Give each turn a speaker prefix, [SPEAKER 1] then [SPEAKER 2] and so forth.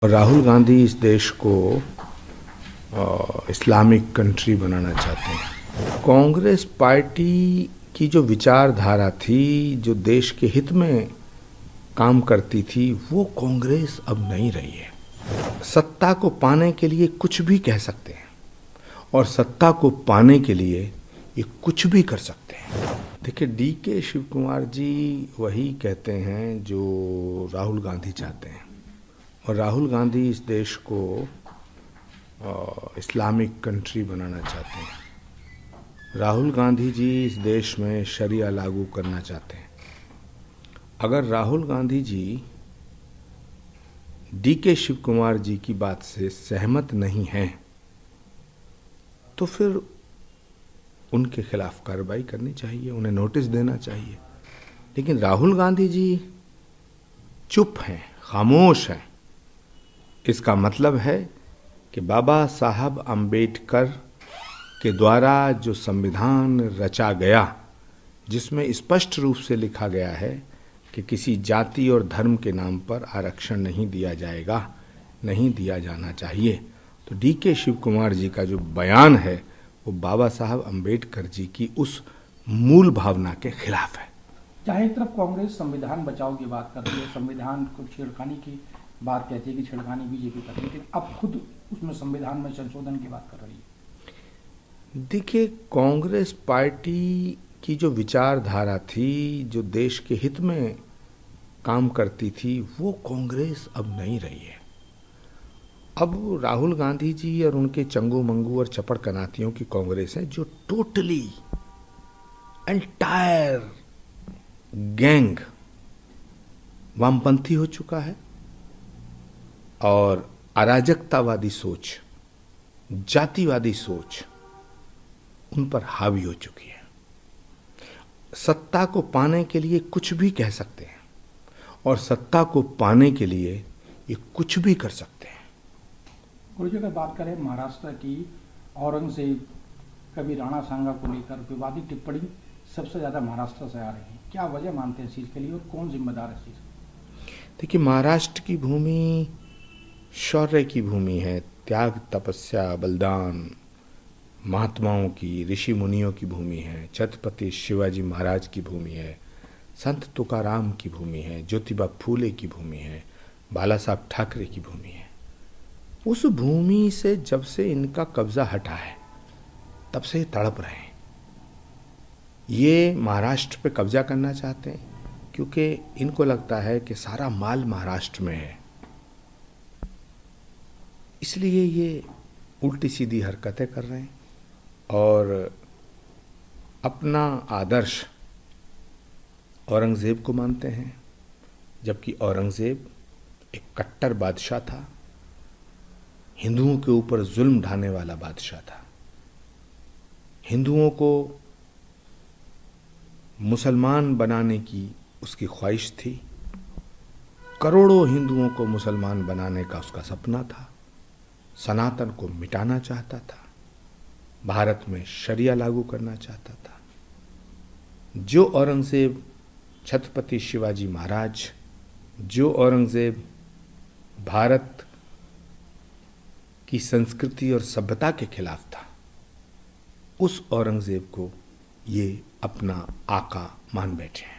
[SPEAKER 1] राहुल गांधी इस देश को इस्लामिक कंट्री बनाना चाहते हैं। कांग्रेस पार्टी की जो विचारधारा थी, जो देश के हित में काम करती थी, वो कांग्रेस अब नहीं रही है। सत्ता को पाने के लिए कुछ भी कह सकते हैं और सत्ता को पाने के लिए ये कुछ भी कर सकते हैं। देखिए, DK शिव कुमार जी वही कहते हैं जो राहुल गांधी चाहते हैं, और राहुल गांधी इस देश को इस्लामिक कंट्री बनाना चाहते हैं। राहुल गांधी जी इस देश में शरिया लागू करना चाहते हैं। अगर राहुल गांधी जी DK शिव कुमार जी की बात से सहमत नहीं हैं, तो फिर उनके खिलाफ कार्रवाई करनी चाहिए, उन्हें नोटिस देना चाहिए। लेकिन राहुल गांधी जी चुप हैं, खामोश हैं। इसका मतलब है कि बाबा साहब अम्बेडकर के द्वारा जो संविधान रचा गया, जिसमें स्पष्ट रूप से लिखा गया है कि किसी जाति और धर्म के नाम पर आरक्षण नहीं दिया जाएगा, नहीं दिया जाना चाहिए, तो DK शिव कुमार जी का जो बयान है वो बाबा साहब अम्बेडकर जी की उस मूल भावना के खिलाफ है।
[SPEAKER 2] चाहे एक तरफ कांग्रेस संविधान बचाओ की बात कर रही है, संविधान को छेड़खानी की बात कहती है कि छेड़खानी बीजेपी कर रही है, लेकिन अब खुद उसमें संविधान में संशोधन की बात कर रही है।
[SPEAKER 1] देखिए, कांग्रेस पार्टी की जो विचारधारा थी, जो देश के हित में काम करती थी, वो कांग्रेस अब नहीं रही है। अब राहुल गांधी जी और उनके चंगू मंगू और चपड़ कनातियों की कांग्रेस है, जो टोटली एंटायर गैंग वामपंथी हो चुका है और अराजकतावादी सोच, जातिवादी सोच उन पर हावी हो चुकी है। सत्ता को पाने के लिए कुछ भी कह सकते हैं और सत्ता को पाने के लिए ये कुछ भी कर सकते हैं।
[SPEAKER 2] गुरुजी, अगर बात करें महाराष्ट्र की, औरंगजेब, कभी राणा सांगा को लेकर विवादित टिप्पणी सबसे ज्यादा महाराष्ट्र से आ रही है, क्या वजह मानते हैं इस चीज के लिए और कौन जिम्मेदार है इस चीज?
[SPEAKER 1] देखिए, महाराष्ट्र की भूमि शौर्य की भूमि है, त्याग, तपस्या, बलिदान, महात्माओं की, ऋषि मुनियों की भूमि है, छत्रपति शिवाजी महाराज की भूमि है, संत तुकाराम की भूमि है, ज्योतिबा फूले की भूमि है, बाला साहब ठाकरे की भूमि है। उस भूमि से जब से इनका कब्जा हटा है, तब से ये तड़प रहे हैं। ये महाराष्ट्र पे कब्जा करना चाहते हैं क्योंकि इनको लगता है कि सारा माल महाराष्ट्र में है, इसलिए ये उल्टी सीधी हरकतें कर रहे हैं और अपना आदर्श औरंगजेब को मानते हैं, जबकि औरंगजेब एक कट्टर बादशाह था, हिंदुओं के ऊपर जुल्म ढाने वाला बादशाह था। हिंदुओं को मुसलमान बनाने की उसकी ख्वाहिश थी, करोड़ों हिंदुओं को मुसलमान बनाने का उसका सपना था, सनातन को मिटाना चाहता था, भारत में शरिया लागू करना चाहता था। जो औरंगजेब छत्रपति शिवाजी महाराज, जो औरंगजेब भारत की संस्कृति और सभ्यता के खिलाफ था, उस औरंगजेब को ये अपना आका मान बैठे हैं।